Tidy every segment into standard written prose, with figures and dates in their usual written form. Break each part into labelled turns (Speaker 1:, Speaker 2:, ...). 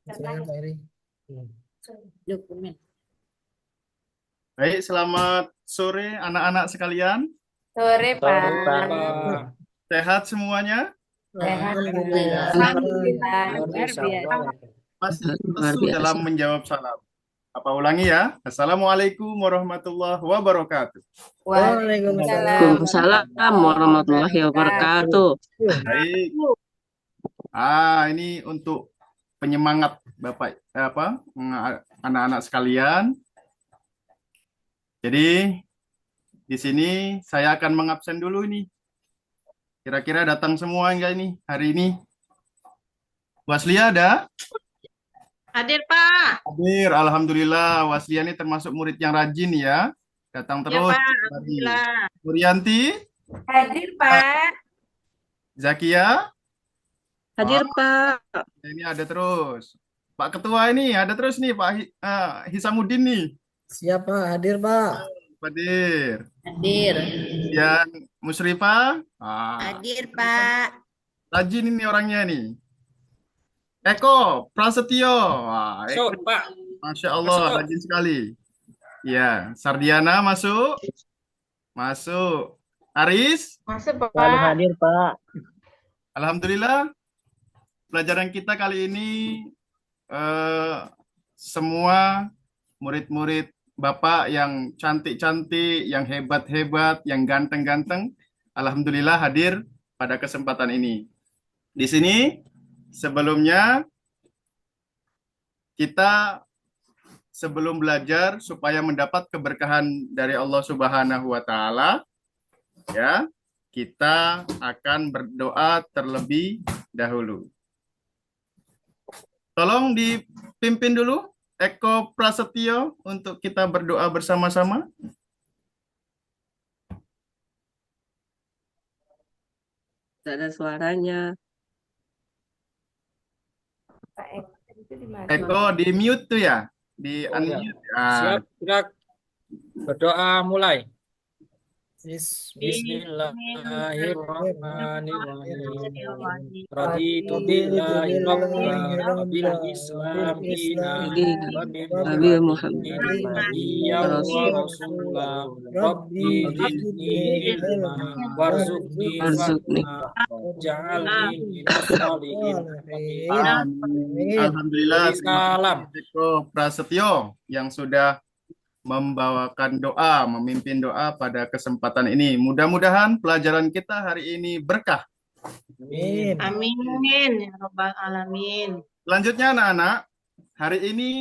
Speaker 1: Silakan Pak Eri.
Speaker 2: Dokumen.
Speaker 3: Baik, selamat sore anak-anak sekalian.
Speaker 2: Sore, Pak.
Speaker 4: Pak.
Speaker 3: Sehat semuanya?
Speaker 2: Sehat.
Speaker 1: Alhamdulillah.
Speaker 2: Alhamdulillah. Luar
Speaker 4: Insya
Speaker 2: biasa.
Speaker 4: Allah.
Speaker 3: Masih
Speaker 5: Luar
Speaker 3: lesu
Speaker 5: biasa.
Speaker 3: dalam menjawab salam. Apa ulangi ya? Assalamualaikum warahmatullahi wabarakatuh.
Speaker 1: Waalaikumsalam.
Speaker 5: Waalaikumsalam warahmatullahi wabarakatuh.
Speaker 3: Baik. Ini untuk penyemangat Bapak anak-anak sekalian. Jadi di sini saya akan mengabsen dulu ini. Kira-kira datang semua enggak ini hari ini? Waslia ada?
Speaker 2: Hadir, Pak.
Speaker 3: Hadir, alhamdulillah. Waslia ini termasuk murid yang rajin ya. Datang
Speaker 2: Ya,
Speaker 3: terus.
Speaker 2: Pak. Alhamdulillah.
Speaker 3: Murianti,
Speaker 2: Hadir, Pak.
Speaker 3: Zakia,
Speaker 5: Hadir, Pak.
Speaker 3: ini ada terus. Pak Ketua ini ada terus nih, Pak Hisamuddin nih.
Speaker 1: Siapa? Hadir Pak.
Speaker 3: Hadir.
Speaker 2: Hadir.
Speaker 3: Dan Musrifah,
Speaker 2: Hadir, Pak.
Speaker 3: rajin ini orangnya nih. Eko, Prasetyo, Eko,
Speaker 4: Masuk, Pak.
Speaker 3: Masya Allah,
Speaker 4: Masuk.
Speaker 3: rajin sekali. Ya, Sardiana masuk. Masuk. Aris,
Speaker 2: Masuk, Pak.
Speaker 1: hadir Pak.
Speaker 3: alhamdulillah. Pelajaran kita kali ini semua murid-murid Bapak yang cantik-cantik, yang hebat-hebat, yang ganteng-ganteng, alhamdulillah hadir pada kesempatan ini. Di sini sebelumnya kita sebelum belajar supaya mendapat keberkahan dari Allah Subhanahu wa taala, ya, kita akan berdoa terlebih dahulu. Tolong dipimpin dulu Eko Prasetyo untuk kita berdoa bersama-sama.
Speaker 5: Tidak ada suaranya.
Speaker 3: Eko di mute tuh ya, di
Speaker 4: Oh, ya.
Speaker 3: unmute.
Speaker 4: Siap, kita berdoa mulai.
Speaker 1: Bismillahirrahmanirrahim.
Speaker 4: Raditu billahi rabban wa bil islam dinan wa bi
Speaker 5: Nabi
Speaker 4: Muhammadin nabiyyan wa rasulan rabbi zidni ilma warzuqni
Speaker 5: Warzuqni.
Speaker 4: fahma ja'alni minas sholihin.
Speaker 3: Amin. Alhamdulillah.
Speaker 4: Salam.
Speaker 3: Eko Prasetyo yang sudah membawakan doa, memimpin doa pada kesempatan ini. Mudah-mudahan pelajaran kita hari ini berkah.
Speaker 1: Amin.
Speaker 2: Amin. Ya Rabbal Alamin.
Speaker 3: Selanjutnya anak-anak, hari ini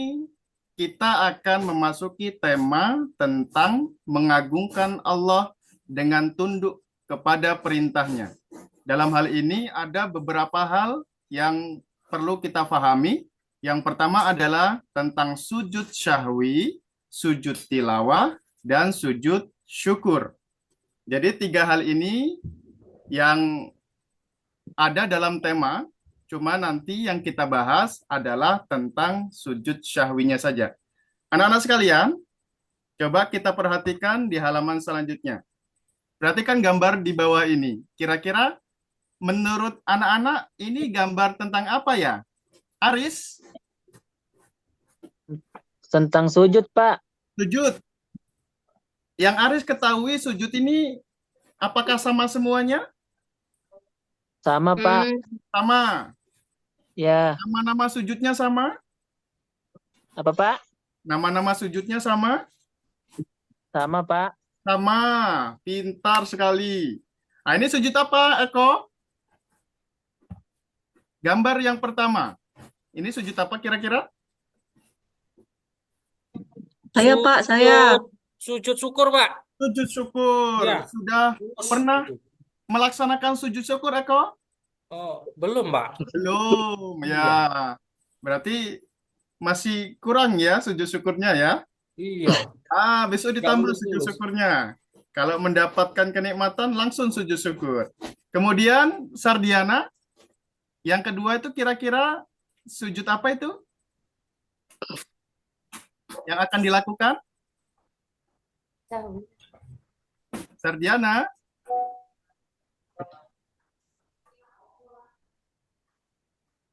Speaker 3: kita akan memasuki tema tentang mengagungkan Allah dengan tunduk kepada perintahnya. Dalam hal ini ada beberapa hal yang perlu kita pahami. Yang pertama adalah tentang sujud syahwi, sujud tilawah, dan sujud syukur. Jadi 3 hal ini yang ada dalam tema, cuma nanti yang kita bahas adalah tentang sujud syahwinya saja. Anak-anak sekalian, coba kita perhatikan di halaman selanjutnya. Perhatikan gambar di bawah ini. Kira-kira menurut anak-anak ini gambar tentang apa ya? Aris?
Speaker 1: Tentang sujud Pak.
Speaker 3: Sujud. Yang Aris ketahui sujud ini apakah sama semuanya?
Speaker 1: Sama Pak.
Speaker 3: Sama.
Speaker 1: Ya.
Speaker 3: Nama-nama sujudnya sama?
Speaker 1: Apa Pak?
Speaker 3: Nama-nama sujudnya sama?
Speaker 1: Sama Pak.
Speaker 3: Sama. Pintar sekali. Nah, ini sujud apa, Eko? Gambar yang pertama. Ini sujud apa kira-kira?
Speaker 5: Saya, Pak, saya.
Speaker 4: Sujud syukur, Pak.
Speaker 3: Sujud syukur.
Speaker 4: Ya.
Speaker 3: Sudah pernah melaksanakan sujud syukur, Eko?
Speaker 4: Oh, belum, Pak.
Speaker 3: Belum, ya. Berarti masih kurang ya sujud syukurnya ya?
Speaker 4: Iya.
Speaker 3: Besok ditambah
Speaker 4: Nggak
Speaker 3: sujud
Speaker 4: lulus.
Speaker 3: syukurnya. Kalau mendapatkan kenikmatan langsung sujud syukur. Kemudian Sardiana, yang kedua itu kira-kira sujud apa itu? Yang akan dilakukan? Sardiana?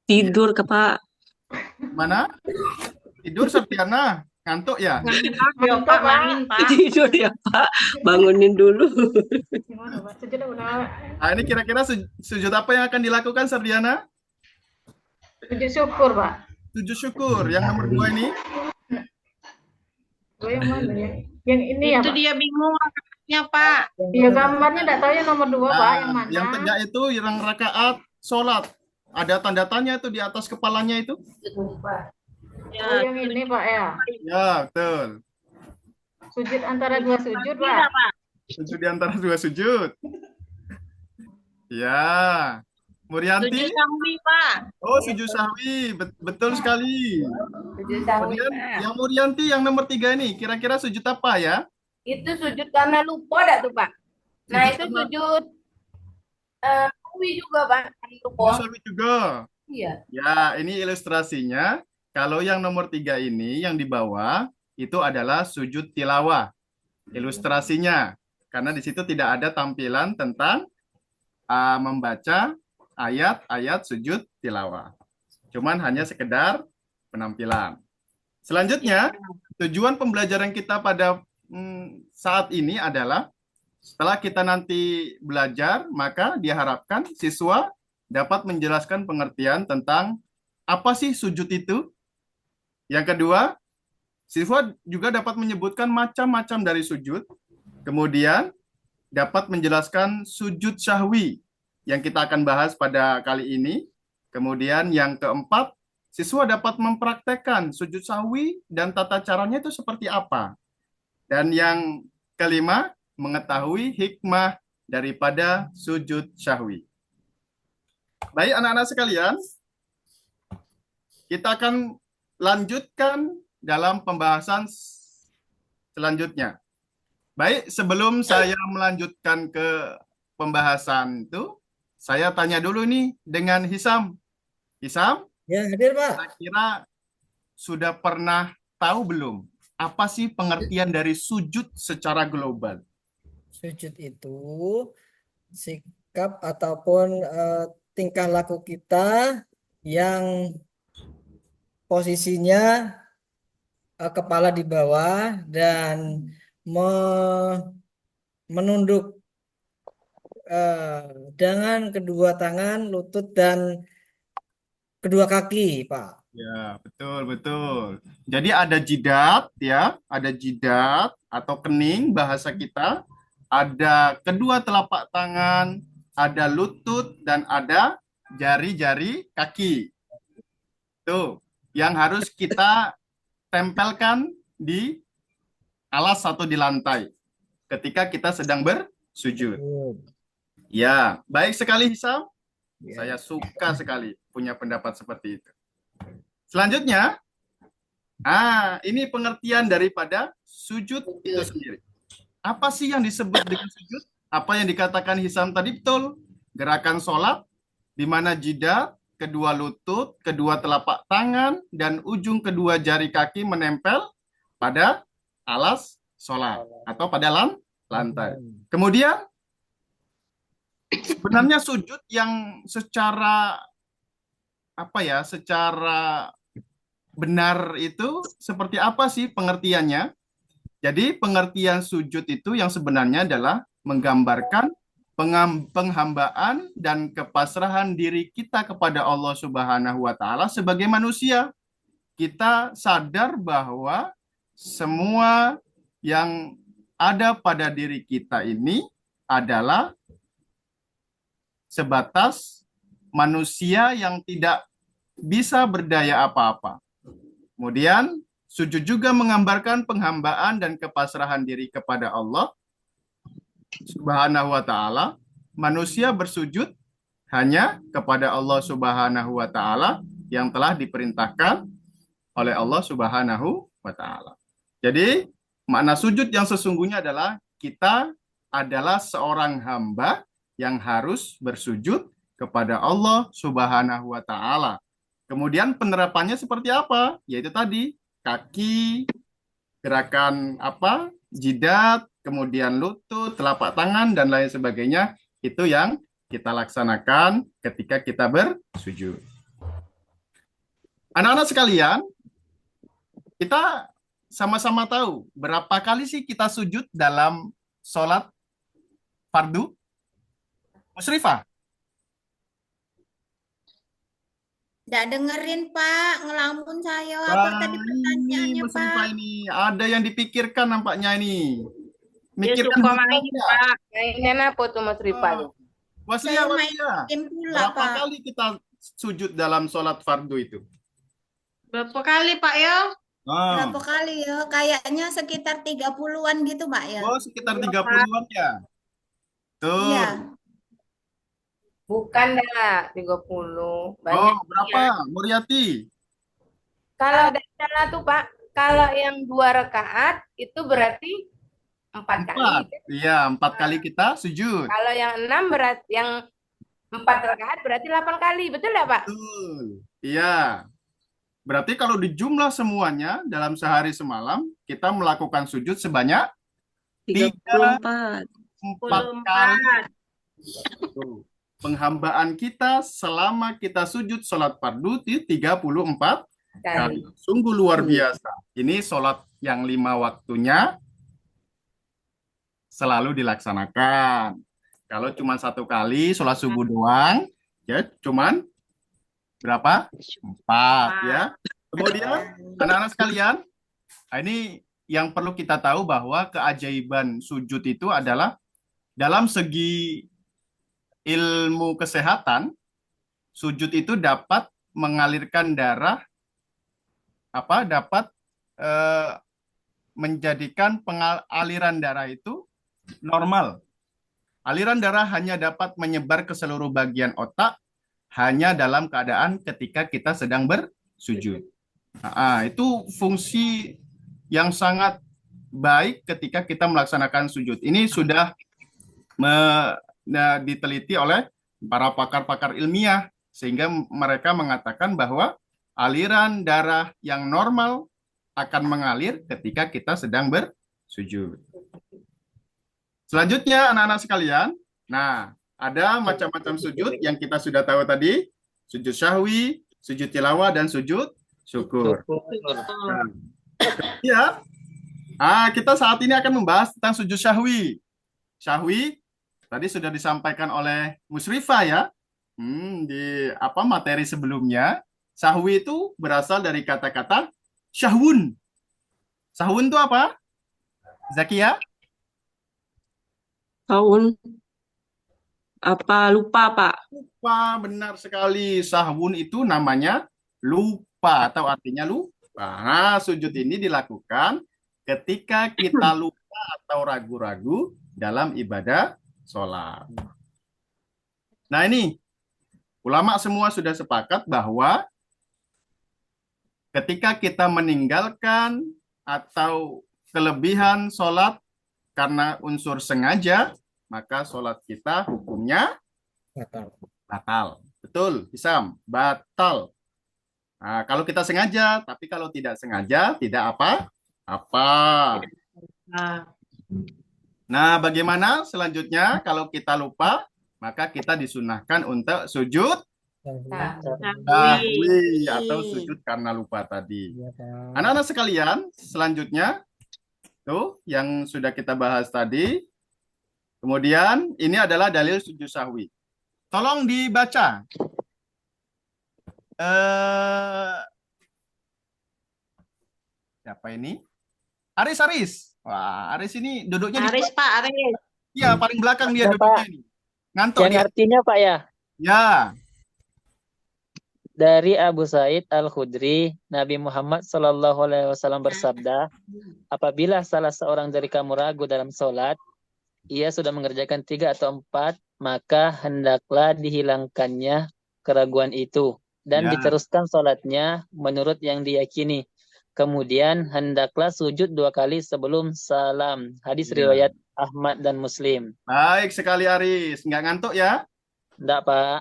Speaker 5: Tidur ke Pak.
Speaker 3: Mana? Tidur Septiana? Ngantuk ya?
Speaker 2: Ya Pak, main Pak.
Speaker 5: Tidur ya Pak, bangunin dulu.
Speaker 2: Gimana Pak? Sujud udah
Speaker 3: Nah, ini kira-kira sujud apa yang akan dilakukan Sardiana?
Speaker 2: sujud syukur Pak.
Speaker 3: Sujud syukur. Yang nomor 2 ini?
Speaker 2: Gue yang mana ya? Yang ini ya Pak? Itu dia bingung rakaatnya Pak. Iya gambarnya enggak tahu yang nomor 2 Pak, yang mana?
Speaker 3: Yang tegak itu yang rakaat sholat. Ada tanda tanya itu di atas kepalanya itu?
Speaker 2: Ya, oh, yang ini Pak ya?
Speaker 3: Ya, betul.
Speaker 2: Sujud antara 2 sujud Pak.
Speaker 3: Sujud di antara 2 sujud. Ya. Murianti?
Speaker 2: Sujud sahwi Pak.
Speaker 3: Oh, sujud sahwi. Betul sekali.
Speaker 2: Sujud sahwi
Speaker 3: Kemudian
Speaker 2: Pak.
Speaker 3: yang Murianti yang nomor 3 ini, kira-kira sujud apa ya?
Speaker 2: Itu sujud karena lupa dak tuh Pak. Nah, itu sujud sahwi juga Pak.
Speaker 3: Oh, sahwi juga.
Speaker 2: Iya.
Speaker 3: Ya, ini ilustrasinya. Kalau yang nomor 3 ini, yang di bawah, itu adalah sujud tilawah. Ilustrasinya. Karena di situ tidak ada tampilan tentang membaca ayat-ayat sujud tilawah. Cuman hanya sekedar penampilan. Selanjutnya, tujuan pembelajaran kita pada saat ini adalah setelah kita nanti belajar, maka diharapkan siswa dapat menjelaskan pengertian tentang apa sih sujud itu. Yang kedua, siswa juga dapat menyebutkan macam-macam dari sujud. Kemudian, dapat menjelaskan sujud syahwi yang kita akan bahas pada kali ini. Kemudian yang keempat, siswa dapat mempraktekkan sujud syahwi dan tata caranya itu seperti apa. Dan yang kelima, mengetahui hikmah daripada sujud syahwi. Baik anak-anak sekalian, kita akan lanjutkan dalam pembahasan selanjutnya. Baik, sebelum saya melanjutkan ke pembahasan itu, saya tanya dulu nih dengan Hisam. Hisam?
Speaker 6: Ya, hadir Pak.
Speaker 3: Kira-kira sudah pernah tahu belum apa sih pengertian dari sujud secara global?
Speaker 6: Sujud itu sikap ataupun tingkah laku kita yang posisinya kepala di bawah dan menunduk dengan kedua tangan, lutut, dan kedua kaki, Pak.
Speaker 3: Ya, betul. Jadi ada jidat, ya, ada jidat atau kening bahasa kita, ada kedua telapak tangan, ada lutut, dan ada jari-jari kaki. Tuh, yang harus kita tempelkan di alas atau di lantai ketika kita sedang bersujud. Ya, baik sekali Hisam. Saya suka sekali punya pendapat seperti itu. Selanjutnya, ini pengertian daripada sujud itu sendiri. Apa sih yang disebut dengan sujud? Apa yang dikatakan Hisam tadi betul? Gerakan sholat, di mana jidat, kedua lutut, kedua telapak tangan, dan ujung kedua jari kaki menempel pada alas sholat atau pada lantai. Kemudian, sebenarnya sujud yang secara benar itu seperti apa sih pengertiannya? Jadi pengertian sujud itu yang sebenarnya adalah menggambarkan penghambaan dan kepasrahan diri kita kepada Allah Subhanahu wa Ta'ala sebagai manusia. Kita sadar bahwa semua yang ada pada diri kita ini adalah sebatas manusia yang tidak bisa berdaya apa-apa. Kemudian sujud juga menggambarkan penghambaan dan kepasrahan diri kepada Allah Subhanahu wa Ta'ala. Manusia bersujud hanya kepada Allah Subhanahu wa Ta'ala yang telah diperintahkan oleh Allah Subhanahu wa Ta'ala. Jadi, makna sujud yang sesungguhnya adalah kita adalah seorang hamba yang harus bersujud kepada Allah Subhanahu wa Ta'ala. Kemudian penerapannya seperti apa? Yaitu tadi, kaki, gerakan jidat, kemudian lutut, telapak tangan, dan lain sebagainya. Itu yang kita laksanakan ketika kita bersujud. Anak-anak sekalian, kita sama-sama tahu berapa kali sih kita sujud dalam sholat fardu? Musrifah?
Speaker 7: Nggak dengerin, Pak. Ngelamun saya. Apa
Speaker 3: Wah,
Speaker 7: tadi
Speaker 3: ini
Speaker 7: pertanyaannya,
Speaker 3: Musrifah
Speaker 7: Pak?
Speaker 3: ini. Ada yang dipikirkan nampaknya ini.
Speaker 2: Dia
Speaker 3: Mikirkan
Speaker 2: suka
Speaker 3: betul
Speaker 2: main,
Speaker 3: ya.
Speaker 2: Pak. Mainan apa tuh Mas Rifa
Speaker 3: Ah,
Speaker 2: tuh?
Speaker 3: Waslia,
Speaker 7: Saya main
Speaker 3: Waslia.
Speaker 7: game pula,
Speaker 3: Berapa
Speaker 7: Pak.
Speaker 3: kali kita sujud dalam sholat fardu itu?
Speaker 8: Berapa kali, Pak ya?
Speaker 3: Ah,
Speaker 7: Berapa kali ya? Kayaknya sekitar 30-an gitu, Pak ya?
Speaker 3: oh sekitar
Speaker 8: Iya,
Speaker 3: 30-an ya. Tuh.
Speaker 7: Iya.
Speaker 2: Bukan dah 30.
Speaker 3: Oh,
Speaker 2: Banyak.
Speaker 3: berapa, Muriati?
Speaker 2: Kalau dari sana tuh Pak, kalau yang 2 rakaat itu berarti 4 kali.
Speaker 3: 4. Iya, 4 kali kita sujud.
Speaker 2: Kalau yang 6 berarti yang 4 rakaat berarti 8 kali. Betul nggak Pak?
Speaker 3: Betul. Iya. Berarti kalau dijumlah semuanya dalam sehari semalam, kita melakukan sujud sebanyak
Speaker 5: 34.
Speaker 3: 4 kali. Tuh. Penghambaan kita selama kita sujud sholat fardu itu 34 kali.
Speaker 2: Kali.
Speaker 3: Sungguh luar biasa. Ini sholat yang 5 waktunya selalu dilaksanakan. Kalau cuma 1 kali sholat subuh doang, ya cuman berapa? 4 ya. Kemudian anak-anak sekalian, nah ini yang perlu kita tahu bahwa keajaiban sujud itu adalah dalam segi ilmu kesehatan, sujud itu dapat mengalirkan darah, dapat menjadikan aliran darah itu normal. Aliran darah hanya dapat menyebar ke seluruh bagian otak hanya dalam keadaan ketika kita sedang bersujud. Itu fungsi yang sangat baik ketika kita melaksanakan sujud. Ini sudah diteliti oleh para pakar-pakar ilmiah sehingga mereka mengatakan bahwa aliran darah yang normal akan mengalir ketika kita sedang bersujud. Selanjutnya anak-anak sekalian, nah ada macam-macam sujud yang kita sudah tahu tadi, sujud syahwi, sujud tilawah, dan sujud syukur. Ya, kita saat ini akan membahas tentang sujud syahwi. Syahwi tadi sudah disampaikan oleh Musrifah ya, di materi sebelumnya. Syahwi itu berasal dari kata-kata syahwun. Syahwun itu apa? Zakia?
Speaker 5: Tahun apa lupa, Pak?
Speaker 3: Lupa, benar sekali. Sahwun itu namanya lupa atau artinya lupa. Nah, sujud ini dilakukan ketika kita lupa atau ragu-ragu dalam ibadah sholat. Nah ini, ulama semua sudah sepakat bahwa ketika kita meninggalkan atau kelebihan sholat karena unsur sengaja, maka sholat kita hukumnya batal. Betul, Hisam, batal. Nah, kalau kita sengaja, tapi kalau tidak sengaja, tidak apa-apa. Nah, bagaimana selanjutnya kalau kita lupa, maka kita disunahkan untuk sujud sahwi atau sujud karena lupa tadi. Anak-anak sekalian, selanjutnya tuh yang sudah kita bahas tadi. Kemudian ini adalah dalil sujud sahwi. Tolong dibaca. Siapa ini? Aris. Wah, Aris ini duduknya
Speaker 8: Aris, Pak, Aris.
Speaker 3: Iya, paling belakang dia
Speaker 1: Ya,
Speaker 3: duduknya
Speaker 1: Pak.
Speaker 3: ini. Ngantuk
Speaker 1: Yang
Speaker 3: dia.
Speaker 1: artinya Pak ya,
Speaker 3: Ya.
Speaker 1: dari Abu Sa'id Al-Khudri, Nabi Muhammad SAW bersabda, apabila salah seorang dari kamu ragu dalam sholat, ia sudah mengerjakan 3 atau 4, maka hendaklah dihilangkannya keraguan itu dan
Speaker 3: Ya.
Speaker 1: diteruskan sholatnya menurut yang diyakini. Kemudian hendaklah sujud 2 kali sebelum salam. Hadis
Speaker 3: Ya.
Speaker 1: riwayat Ahmad dan Muslim.
Speaker 3: Baik sekali Aris. Nggak ngantuk ya?
Speaker 1: Enggak, Pak.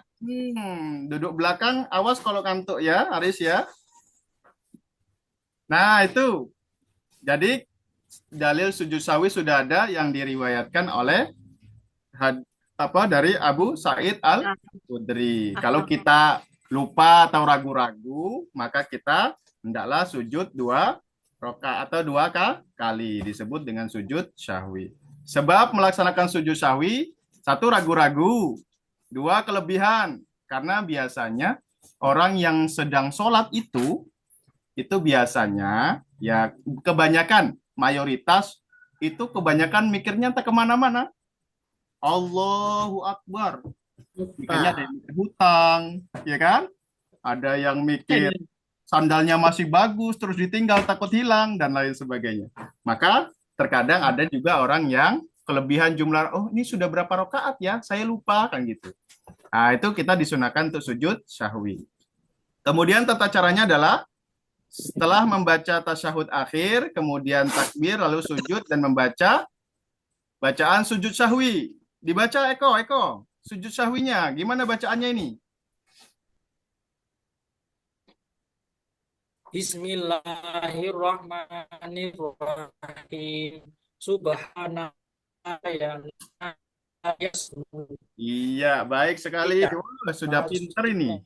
Speaker 3: Duduk belakang, awas kalau ngantuk ya, Aris ya. Nah, itu. Jadi, dalil sujud sahwi sudah ada yang diriwayatkan oleh dari Abu Sa'id Al-Khudri. Kalau kita lupa atau ragu-ragu, maka kita hendaklah sujud 2 rakaat atau 2 kali, disebut dengan sujud syahwi. Sebab melaksanakan sujud syahwi, 1 ragu-ragu, 2 kelebihan, karena biasanya orang yang sedang sholat itu biasanya ya kebanyakan, mayoritas itu kebanyakan mikirnya entah kemana-mana. Allahu Akbar. Mikirnya ada yang mikir hutang, ya kan? Ada yang mikir sandalnya masih bagus, terus ditinggal takut hilang, dan lain sebagainya. Maka terkadang ada juga orang yang kelebihan jumlah, oh ini sudah berapa rakaat ya, saya lupa, kan gitu. Nah, itu kita disunahkan untuk sujud syahwi. Kemudian tata caranya adalah setelah membaca tasyahud akhir, kemudian takbir, lalu sujud dan membaca bacaan sujud syahwi. Dibaca Eko, sujud syahwinya. Gimana bacaannya ini?
Speaker 4: Bismillahirrahmanirrahim. Subhanallah yang
Speaker 3: Iya, baik sekali. Wah, sudah pintar ini.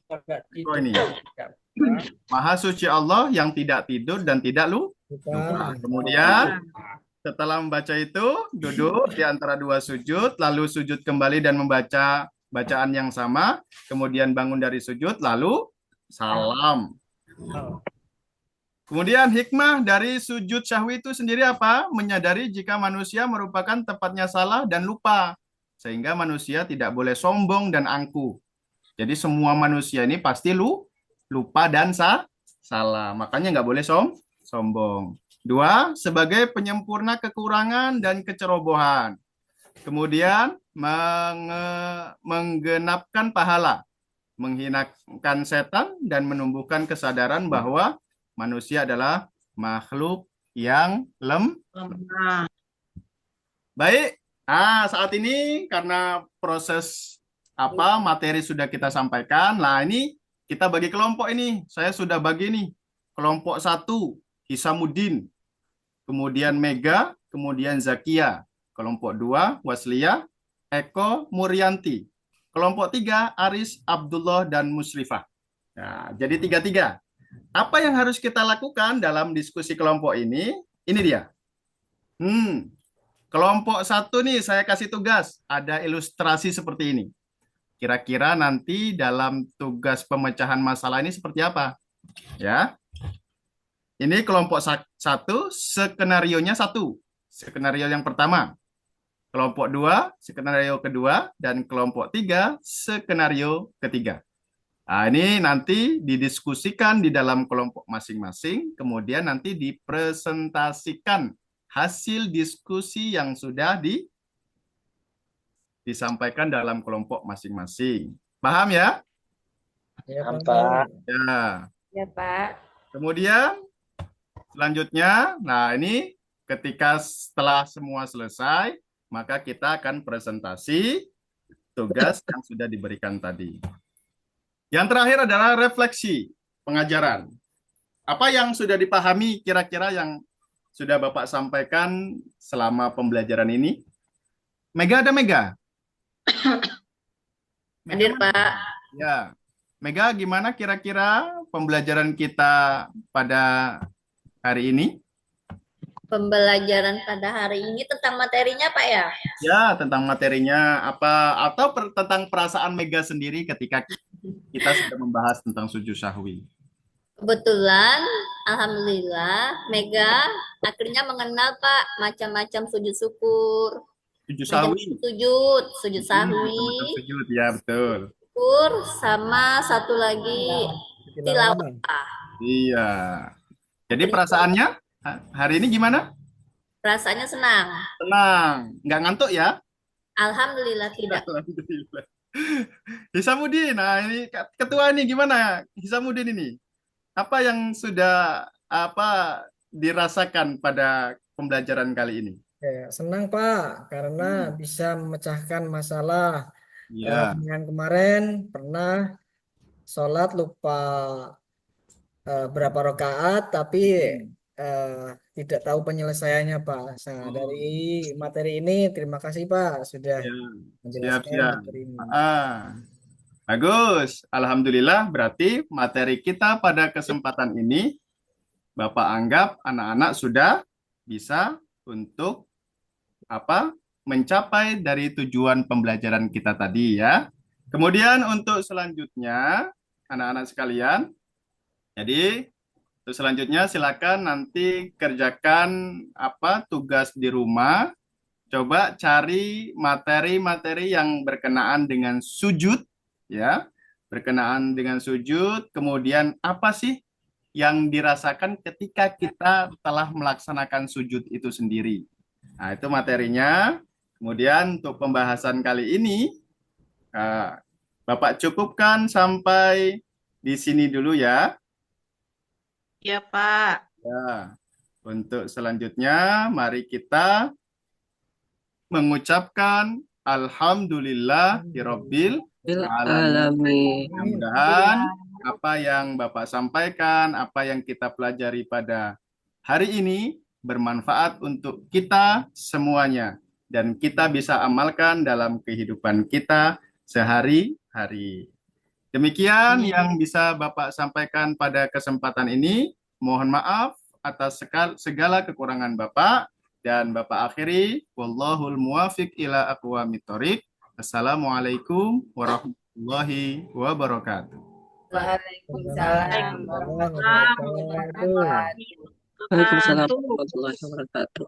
Speaker 3: Eko ini. Maha suci Allah yang tidak tidur dan tidak lupa. Kemudian setelah membaca itu, duduk di antara 2 sujud, lalu sujud kembali dan membaca bacaan yang sama, kemudian bangun dari sujud, lalu salam. Kemudian hikmah dari sujud syahwi itu sendiri apa? Menyadari jika manusia merupakan tempatnya salah dan lupa, sehingga manusia tidak boleh sombong dan angkuh. Jadi semua manusia ini pasti lupa dan salah, makanya nggak boleh sombong. 2, sebagai penyempurna kekurangan dan kecerobohan. Kemudian menggenapkan pahala, menghinakan setan, dan menumbuhkan kesadaran bahwa manusia adalah makhluk yang lemah. Baik, saat ini karena proses materi sudah kita sampaikan, nah ini kita bagi kelompok ini. Saya sudah bagi nih, kelompok 1 Hisamuddin, kemudian Mega, kemudian Zakia. Kelompok 2 Wasliyah, Eko, Murianti. Kelompok 3 Aris, Abdullah, dan Musrifah. Nah, jadi 3-3. Apa yang harus kita lakukan dalam diskusi kelompok ini? Ini dia. Kelompok 1 nih saya kasih tugas. Ada ilustrasi seperti ini. Kira-kira nanti dalam tugas pemecahan masalah ini seperti apa? Ya. Ini kelompok 1, skenarionya 1. Skenario yang pertama. Kelompok 2, skenario kedua. Dan kelompok 3, skenario ketiga. Nah, ini nanti didiskusikan di dalam kelompok masing-masing. Kemudian nanti dipresentasikan hasil diskusi yang sudah disampaikan dalam kelompok masing-masing. Paham ya?
Speaker 6: Ya,
Speaker 1: Paham,
Speaker 6: Pak.
Speaker 3: Ya.
Speaker 2: Ya, Pak.
Speaker 3: Kemudian selanjutnya, nah ini ketika setelah semua selesai, maka kita akan presentasi tugas yang sudah diberikan tadi. Yang terakhir adalah refleksi pengajaran. Apa yang sudah dipahami kira-kira yang sudah Bapak sampaikan selama pembelajaran ini? Mega ada Mega?
Speaker 2: Hadir, Pak.
Speaker 3: Ya. Mega, gimana kira-kira pembelajaran kita pada hari ini?
Speaker 7: Pembelajaran pada hari ini tentang materinya, Pak ya?
Speaker 3: Ya, tentang materinya apa atau tentang perasaan Mega sendiri ketika kita sudah membahas tentang sujud syahwi.
Speaker 7: Kebetulan, alhamdulillah, Mega akhirnya mengenal Pak macam-macam sujud syukur,
Speaker 3: Sujud
Speaker 7: macam
Speaker 3: syahwi.
Speaker 7: sujud sahwi,
Speaker 3: Macam sujud, ya betul.
Speaker 7: syukur, sama satu lagi tilawah.
Speaker 3: Iya. Jadi perasaannya hari ini gimana?
Speaker 7: Rasanya senang.
Speaker 3: Tenang, nggak ngantuk ya?
Speaker 7: Alhamdulillah tidak.
Speaker 3: Alhamdulillah. Hisamuddin, nah ini ketua ini gimana? Hisamuddin ini, apa yang sudah dirasakan pada pembelajaran kali ini?
Speaker 6: Ya, senang Pak, karena bisa memecahkan masalah.
Speaker 3: Ya.
Speaker 6: Yang kemarin pernah sholat lupa berapa rakaat, tapi tidak tahu penyelesaiannya Pak. Nah, dari materi ini terima kasih Pak sudah menjelaskan
Speaker 3: Siap.
Speaker 6: materi ini.
Speaker 3: Bagus. Alhamdulillah, berarti materi kita pada kesempatan ini Bapak anggap anak-anak sudah bisa untuk apa? Mencapai dari tujuan pembelajaran kita tadi ya. Kemudian untuk selanjutnya anak-anak sekalian, jadi untuk selanjutnya silakan nanti kerjakan apa tugas di rumah. Coba cari materi-materi yang berkenaan dengan sujud, ya, berkenaan dengan sujud. Kemudian apa sih yang dirasakan ketika kita telah melaksanakan sujud itu sendiri? Nah, itu materinya. Kemudian untuk pembahasan kali ini, Bapak cukupkan sampai di sini dulu ya.
Speaker 8: Ya, Pak.
Speaker 3: Ya. Untuk selanjutnya, mari kita mengucapkan Alhamdulillahirabbil alamin.
Speaker 5: Alamin.
Speaker 3: Mudah-mudahan apa yang Bapak sampaikan, apa yang kita pelajari pada hari ini bermanfaat untuk kita semuanya dan kita bisa amalkan dalam kehidupan kita sehari-hari. Demikian yang bisa Bapak sampaikan pada kesempatan ini. Mohon maaf atas segala kekurangan Bapak. Dan Bapak akhiri, wallahul muwafiq ila aqwamit thoriq. Assalamualaikum warahmatullahi wabarakatuh.
Speaker 2: Waalaikumsalam
Speaker 6: Waalaikumsalam warahmatullahi wabarakatuh.
Speaker 5: Waalaikumsalam warahmatullahi wabarakatuh.